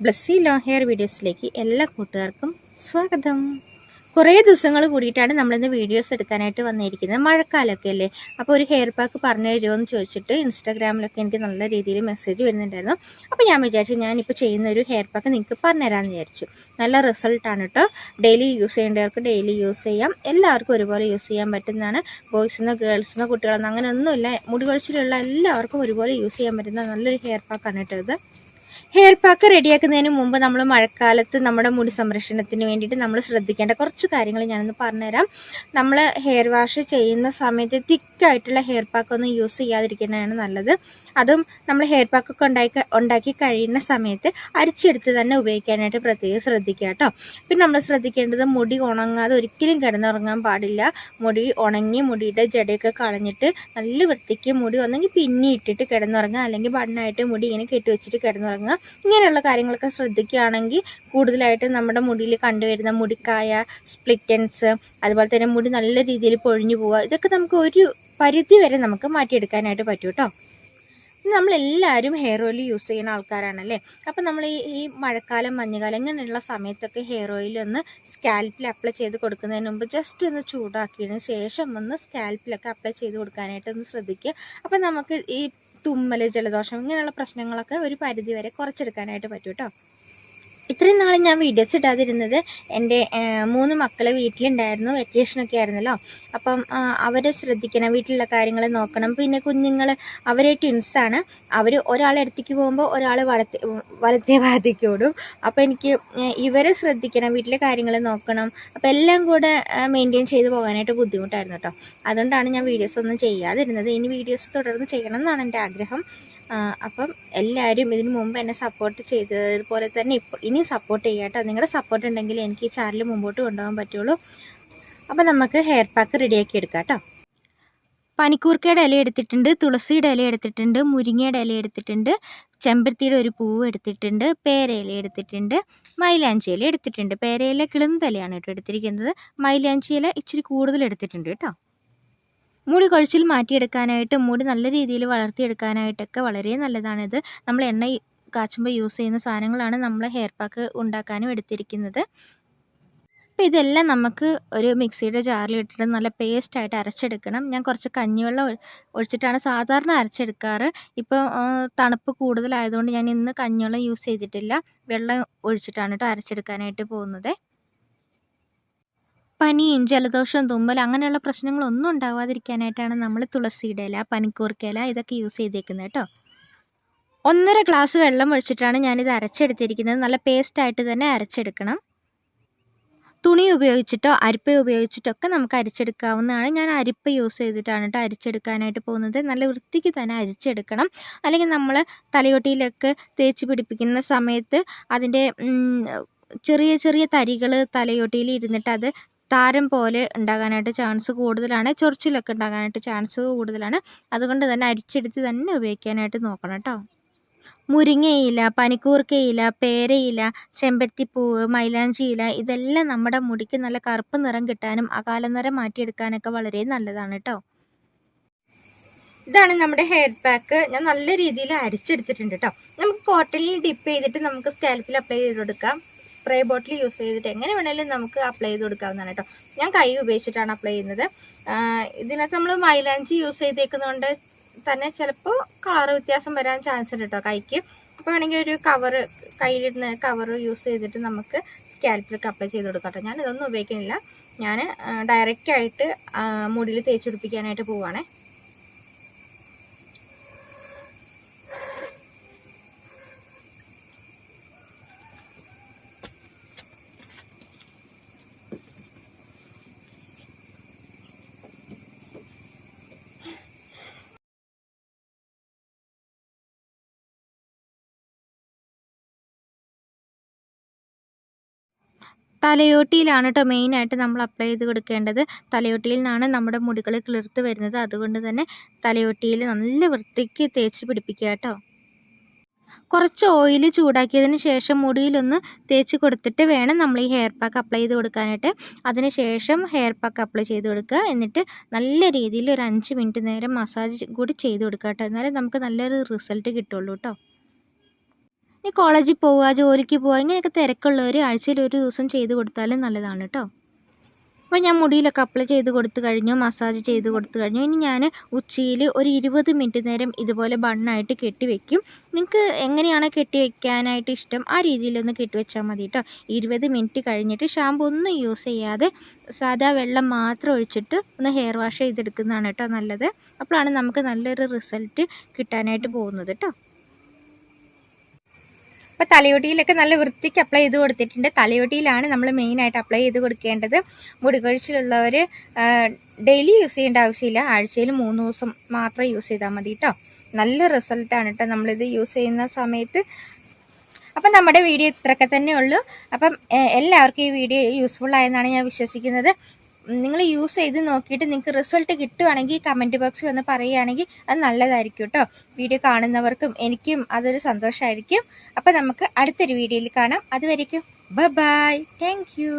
Blessy long hair വീഡിയോസിലേക്ക് എല്ലാ കൂട്ടുകാർക്കും സ്വാഗതം. കുറേ ദിവസങ്ങൾ കൂടിയിട്ടാണ് നമ്മളിന്ന് വീഡിയോസ് എടുക്കാനായിട്ട് വന്നിരിക്കുന്നത്. മഴക്കാലമൊക്കെ അല്ലേ, അപ്പോൾ ഒരു ഹെയർ പാക്ക് പറഞ്ഞു തരുമോ എന്ന് ചോദിച്ചിട്ട് ഇൻസ്റ്റാഗ്രാമിലൊക്കെ എനിക്ക് നല്ല രീതിയിൽ മെസ്സേജ് വരുന്നുണ്ടായിരുന്നു. അപ്പോൾ ഞാൻ വിചാരിച്ചു ഞാനിപ്പോൾ ചെയ്യുന്ന ഒരു ഹെയർ പാക്ക് നിങ്ങൾക്ക് പറഞ്ഞുതരാമെന്ന് വിചാരിച്ചു. നല്ല റിസൾട്ടാണ് കേട്ടോ. ഡെയിലി യൂസ് ചെയ്യേണ്ടവർക്ക് ഡെയിലി യൂസ് ചെയ്യാം, എല്ലാവർക്കും ഒരുപോലെ യൂസ് ചെയ്യാൻ പറ്റുന്നതാണ്. ബോയ്സിനോ ഗേൾസിനോ കുട്ടികളെന്നോ അങ്ങനെയൊന്നുമില്ല, മുടി കൊഴിച്ചിലുള്ള എല്ലാവർക്കും ഒരുപോലെ യൂസ് ചെയ്യാൻ പറ്റുന്ന നല്ലൊരു ഹെയർ പാക്കാണ് കേട്ടോ ഇത്. ഹെയർ പാക്ക് റെഡിയാക്കുന്നതിന് മുമ്പ് നമ്മൾ മഴക്കാലത്ത് നമ്മുടെ മുടി സംരക്ഷണത്തിന് വേണ്ടിയിട്ട് നമ്മൾ ശ്രദ്ധിക്കേണ്ട കുറച്ച് കാര്യങ്ങൾ ഞാനൊന്ന് പറഞ്ഞുതരാം. നമ്മൾ ഹെയർ വാഷ് ചെയ്യുന്ന സമയത്ത് തിക്കായിട്ടുള്ള ഹെയർ പാക്കൊന്നും യൂസ് ചെയ്യാതിരിക്കുന്നതാണ് നല്ലത്. അതും നമ്മൾ ഹെയർ പാക്കൊക്കെ ഉണ്ടാക്കി കഴിയുന്ന സമയത്ത് അരിച്ചെടുത്ത് തന്നെ ഉപയോഗിക്കാനായിട്ട് പ്രത്യേകം ശ്രദ്ധിക്കുക കേട്ടോ. പിന്നെ നമ്മൾ ശ്രദ്ധിക്കേണ്ടത് മുടി ഉണങ്ങാതെ ഒരിക്കലും കിടന്നുറങ്ങാൻ പാടില്ല. മുടി ഉണങ്ങി മുടിയുടെ ജടയൊക്കെ കളഞ്ഞിട്ട് നല്ല വൃത്തിക്ക് മുടി ഒന്നെങ്കിൽ പിന്നി ഇട്ടിട്ട് കിടന്നുറങ്ങുക, അല്ലെങ്കിൽ ബണ്ണായിട്ട് മുടി ഇങ്ങനെ കെട്ടി വെച്ചിട്ട് കിടന്നുറങ്ങുക. ഇങ്ങനെയുള്ള കാര്യങ്ങളൊക്കെ ശ്രദ്ധിക്കുകയാണെങ്കിൽ കൂടുതലായിട്ട് നമ്മുടെ മുടിയിൽ കണ്ടുവരുന്ന മുടിക്കായ, സ്പ്ലിറ്റൻസ്, അതുപോലെ തന്നെ മുടി നല്ല രീതിയിൽ പൊഴിഞ്ഞു പോവുക, ഇതൊക്കെ നമുക്ക് ഒരു പരിധി വരെ നമുക്ക് മാറ്റിയെടുക്കാനായിട്ട് പറ്റും കേട്ടോ. നമ്മളെല്ലാവരും ഹെയർ ഓയിൽ യൂസ് ചെയ്യുന്ന ആൾക്കാരാണല്ലേ. അപ്പം നമ്മൾ ഈ മഴക്കാലം, മഞ്ഞുകാലം ഇങ്ങനെയുള്ള സമയത്തൊക്കെ ഹെയർ ഓയിൽ ഒന്ന് സ്കാൽപ്പിൽ അപ്ലൈ ചെയ്ത് കൊടുക്കുന്നതിന് മുമ്പ് ജസ്റ്റ് ഒന്ന് ചൂടാക്കിയതിന് ശേഷം ഒന്ന് സ്കാൽപ്പിലൊക്കെ അപ്ലൈ ചെയ്ത് കൊടുക്കാനായിട്ട് ഒന്ന് ശ്രദ്ധിക്കുക. അപ്പം നമുക്ക് ഈ തുമ്മൽ, ജലദോഷം ഇങ്ങനെയുള്ള പ്രശ്നങ്ങളൊക്കെ ഒരു പരിധി വരെ കുറച്ചെടുക്കാനായിട്ട് പറ്റും കേട്ടോ. ഇത്രയും നാൾ ഞാൻ വീഡിയോസ് ഇടാതിരുന്നത് എൻ്റെ 3 മക്കൾ വീട്ടിലുണ്ടായിരുന്നു, വെക്കേഷനൊക്കെ ആയിരുന്നല്ലോ. അപ്പം അവരെ ശ്രദ്ധിക്കണം, വീട്ടിലുള്ള കാര്യങ്ങൾ നോക്കണം. പിന്നെ കുഞ്ഞുങ്ങൾ, അവരെ ട്വിൻസാണ്. അവർ ഒരാൾ ഇടത്തേക്ക് പോകുമ്പോൾ ഒരാൾ വലത്തേ ഭാഗത്തേക്ക് ഓടും. അപ്പോൾ എനിക്ക് ഇവരെ ശ്രദ്ധിക്കണം, വീട്ടിലെ കാര്യങ്ങൾ നോക്കണം. അപ്പോൾ എല്ലാം കൂടെ മെയിൻറ്റെയിൻ ചെയ്ത് പോകാനായിട്ട് ബുദ്ധിമുട്ടായിരുന്നു കേട്ടോ. അതുകൊണ്ടാണ് ഞാൻ വീഡിയോസ് ഒന്നും ചെയ്യാതിരുന്നത്. ഇനി വീഡിയോസ് തുടർന്ന് ചെയ്യണം എന്നാണ് എൻ്റെ ആഗ്രഹം. അപ്പം എല്ലാവരും ഇതിനു മുമ്പ് എന്നെ സപ്പോർട്ട് ചെയ്തതുപോലെ തന്നെ ഇനി സപ്പോർട്ട് ചെയ്യുക കേട്ടോ. നിങ്ങളുടെ സപ്പോർട്ട് ഉണ്ടെങ്കിൽ എനിക്ക് ഈ ചാനൽ മുമ്പോട്ട് കൊണ്ടുപോകാൻ പറ്റുള്ളൂ. അപ്പം നമുക്ക് ഹെയർ പാക്ക് റെഡിയാക്കി എടുക്കാം കേട്ടോ. പനിക്കൂർക്കയുടെ ഇല എടുത്തിട്ടുണ്ട്, തുളസിയുടെ ഇല എടുത്തിട്ടുണ്ട്, മുരിങ്ങയുടെ ഇല എടുത്തിട്ടുണ്ട്, ചെമ്പരത്തിയുടെ ഒരു പൂവ് എടുത്തിട്ടുണ്ട്, പേരയില എടുത്തിട്ടുണ്ട്, മൈലാഞ്ചി ഇല എടുത്തിട്ടുണ്ട്. പേരയില കിളുന്തലയാണ് കേട്ടോ എടുത്തിരിക്കുന്നത്. മൈലാഞ്ചി ഇല ഇച്ചിരി കൂടുതൽ എടുത്തിട്ടുണ്ട് കേട്ടോ. മുടി കൊഴിച്ചിൽ മാറ്റിയെടുക്കാനായിട്ട്, മുടി നല്ല രീതിയിൽ വളർത്തിയെടുക്കാനായിട്ടൊക്കെ വളരെ നല്ലതാണിത്. നമ്മൾ എണ്ണ കാച്ചുമ്പോൾ യൂസ് ചെയ്യുന്ന സാധനങ്ങളാണ് നമ്മൾ ഹെയർ പാക്ക് ഉണ്ടാക്കാനും എടുത്തിരിക്കുന്നത്. അപ്പോൾ ഇതെല്ലാം നമുക്ക് ഒരു മിക്സിയുടെ ജാറിൽ ഇട്ടിട്ട് നല്ല പേസ്റ്റായിട്ട് അരച്ചെടുക്കണം. ഞാൻ കുറച്ച് കഞ്ഞിവെള്ളം ഒഴിച്ചിട്ടാണ് സാധാരണ അരച്ചെടുക്കാറ്. ഇപ്പോൾ തണുപ്പ് കൂടുതലായതുകൊണ്ട് ഞാൻ ഇന്ന് കഞ്ഞിവെള്ളം യൂസ് ചെയ്തിട്ടില്ല, വെള്ളം ഒഴിച്ചിട്ടാണ് കേട്ടോ അരച്ചെടുക്കാനായിട്ട് പോകുന്നത്. പനിയും ജലദോഷവും തുമ്മൽ അങ്ങനെയുള്ള പ്രശ്നങ്ങളൊന്നും ഉണ്ടാവാതിരിക്കാനായിട്ടാണ് നമ്മൾ തുളസിയുടെ ഇല, പനിക്കൂർക്ക ഇല ഇതൊക്കെ യൂസ് ചെയ്തേക്കുന്നത് കേട്ടോ. 1.5 ഗ്ലാസ് വെള്ളം ഒഴിച്ചിട്ടാണ് ഞാനിത് അരച്ചെടുത്തിരിക്കുന്നത്. നല്ല പേസ്റ്റായിട്ട് തന്നെ അരച്ചെടുക്കണം. തുണി ഉപയോഗിച്ചിട്ടോ അരിപ്പ ഉപയോഗിച്ചിട്ടൊക്കെ നമുക്ക് അരിച്ചെടുക്കാവുന്നതാണ്. ഞാൻ അരിപ്പ യൂസ് ചെയ്തിട്ടാണ് കേട്ടോ അരിച്ചെടുക്കാനായിട്ട് പോകുന്നത്. നല്ല വൃത്തിക്ക് തന്നെ അരിച്ചെടുക്കണം. അല്ലെങ്കിൽ നമ്മൾ തലയോട്ടിയിലൊക്കെ തേച്ച് പിടിപ്പിക്കുന്ന സമയത്ത് അതിൻ്റെ ചെറിയ ചെറിയ തരികൾ തലയോട്ടിയിൽ ഇരുന്നിട്ട് അത് താരം പോലെ ഉണ്ടാകാനായിട്ട് ചാൻസ് കൂടുതലാണ്, ചൊറിച്ചിലൊക്കെ ഉണ്ടാകാനായിട്ട് ചാൻസ് കൂടുതലാണ്. അതുകൊണ്ട് തന്നെ അരിച്ചെടുത്ത് തന്നെ ഉപയോഗിക്കാനായിട്ട് നോക്കണം കേട്ടോ. മുരിങ്ങയില, പനിക്കൂർക്കയില, പേരയില, ചെമ്പരത്തിപ്പൂവ്, മൈലാഞ്ചി ഇല ഇതെല്ലാം നമ്മുടെ മുടിക്ക് നല്ല കറുപ്പ് നിറം കിട്ടാനും അകാല നിറം മാറ്റിയെടുക്കാനൊക്കെ വളരെ നല്ലതാണ് കേട്ടോ. ഇതാണ് നമ്മുടെ ഹെയർ പാക്ക്. ഞാൻ നല്ല രീതിയിൽ അരിച്ചെടുത്തിട്ടുണ്ട് കേട്ടോ. നമുക്ക് കോട്ടണിൽ ഡിപ്പ് ചെയ്തിട്ട് നമുക്ക് സ്കാൽപ്പിൽ അപ്ലൈ ചെയ്ത് കൊടുക്കാം. സ്പ്രേ ബോട്ടിൽ യൂസ് ചെയ്തിട്ട് എങ്ങനെ വേണമെങ്കിലും നമുക്ക് അപ്ലൈ ചെയ്ത് കൊടുക്കാവുന്നതാണ് കേട്ടോ. ഞാൻ കൈ ഉപയോഗിച്ചിട്ടാണ് അപ്ലൈ ചെയ്യുന്നത്. ഇതിനകത്ത് നമ്മൾ മൈലാഞ്ചി യൂസ് ചെയ്തേക്കുന്നതുകൊണ്ട് തന്നെ ചിലപ്പോൾ കളർ വ്യത്യാസം വരാൻ ചാൻസ് ഉണ്ട് കേട്ടോ കൈക്ക്. അപ്പോൾ വേണമെങ്കിൽ ഒരു കവറ്, കയ്യിലിടുന്ന കവർ യൂസ് ചെയ്തിട്ട് നമുക്ക് സ്കാൽപ്പിലൊക്കെ അപ്ലൈ ചെയ്ത് കൊടുക്കാം കേട്ടോ. ഞാൻ ഇതൊന്നും ഉപയോഗിക്കുന്നില്ല, ഞാൻ ഡയറക്റ്റായിട്ട് മുടിയിൽ തേച്ച് പിടിപ്പിക്കാനായിട്ട് പോവുകയാണേ. തലയോട്ടിയിലാണ് കേട്ടോ മെയിനായിട്ട് നമ്മൾ അപ്ലൈ ചെയ്ത് കൊടുക്കേണ്ടത്. തലയോട്ടിയിൽ നിന്നാണ് നമ്മുടെ മുടികൾ കിളിർത്ത് വരുന്നത്. അതുകൊണ്ട് തന്നെ തലയോട്ടിയിൽ നല്ല വൃത്തിക്ക് തേച്ച് പിടിപ്പിക്കുക കേട്ടോ. കുറച്ച് ഓയിൽ ചൂടാക്കിയതിന് ശേഷം മുടിയിലൊന്ന് തേച്ച് കൊടുത്തിട്ട് വേണം നമ്മൾ ഈ ഹെയർ പാക്ക് അപ്ലൈ ചെയ്ത് കൊടുക്കാനായിട്ട്. അതിന് ശേഷം ഹെയർ പാക്ക് അപ്ലൈ ചെയ്ത് കൊടുക്കുക. എന്നിട്ട് നല്ല രീതിയിൽ ഒരു 5 മിനിറ്റ് നേരം മസാജ് കൂടി ചെയ്ത് കൊടുക്കുക കേട്ടോ. എന്നാലേ നമുക്ക് നല്ലൊരു റിസൾട്ട് കിട്ടുള്ളൂ കേട്ടോ. ഈ കോളേജിൽ പോവുക, ജോലിക്ക് പോവുക, ഇങ്ങനെയൊക്കെ തിരക്കുള്ളവർ ആഴ്ചയിൽ ഒരു ദിവസം ചെയ്ത് കൊടുത്താലും നല്ലതാണ് കേട്ടോ. അപ്പോൾ ഞാൻ മുടിയിലൊക്കെ അപ്ലൈ ചെയ്ത് കൊടുത്തു കഴിഞ്ഞു, മസാജ് ചെയ്ത് കൊടുത്തു കഴിഞ്ഞു. ഇനി ഞാൻ ഉച്ചയിൽ ഒരു 20 മിനിറ്റ് നേരം ഇതുപോലെ ബണ്ണായിട്ട് കെട്ടി വെക്കും. നിങ്ങൾക്ക് എങ്ങനെയാണോ കെട്ടി വെക്കാനായിട്ട് ഇഷ്ടം ആ രീതിയിലൊന്ന് കെട്ടി വെച്ചാൽ മതി കേട്ടോ. 20 മിനിറ്റ് കഴിഞ്ഞിട്ട് ഷാമ്പു ഒന്നും യൂസ് ചെയ്യാതെ സാധാ വെള്ളം മാത്രം ഒഴിച്ചിട്ട് ഒന്ന് ഹെയർ വാഷ് ചെയ്തെടുക്കുന്നതാണ് കേട്ടോ നല്ലത്. അപ്പോഴാണ് നമുക്ക് നല്ലൊരു റിസൾട്ട് കിട്ടാനായിട്ട് പോകുന്നത് കേട്ടോ. അപ്പോൾ തലയോട്ടിയിലൊക്കെ നല്ല വൃത്തിക്ക് അപ്ലൈ ചെയ്ത് കൊടുത്തിട്ടുണ്ട്. തലയോട്ടിയിലാണ് നമ്മൾ മെയിനായിട്ട് അപ്ലൈ ചെയ്ത് കൊടുക്കേണ്ടത്. മുടി കൊഴിച്ചിലുള്ളവർ ഡെയിലി യൂസ് ചെയ്യേണ്ട ആവശ്യമില്ല, ആഴ്ചയിൽ 3 ദിവസം മാത്രം യൂസ് ചെയ്താൽ മതി കേട്ടോ. നല്ല റിസൾട്ടാണ് കേട്ടോ നമ്മളിത് യൂസ് ചെയ്യുന്ന സമയത്ത്. അപ്പം നമ്മുടെ വീഡിയോ ഇത്രയൊക്കെ തന്നെ ഉള്ളൂ. അപ്പം എല്ലാവർക്കും ഈ വീഡിയോ യൂസ്ഫുൾ ആയെന്നാണ് ഞാൻ വിശ്വസിക്കുന്നത്. നിങ്ങൾ യൂസ് ചെയ്ത് നോക്കിയിട്ട് നിങ്ങൾക്ക് റിസൾട്ട് കിട്ടുവാണെങ്കിൽ കമൻറ്റ് ബോക്സിൽ വന്ന് പറയുകയാണെങ്കിൽ അത് നല്ലതായിരിക്കും കേട്ടോ. വീഡിയോ കാണുന്നവർക്കും എനിക്കും അതൊരു സന്തോഷമായിരിക്കും. അപ്പോൾ നമുക്ക് അടുത്തൊരു വീഡിയോയിൽ കാണാം. അതുവരേക്കും ബൈ. Thank you.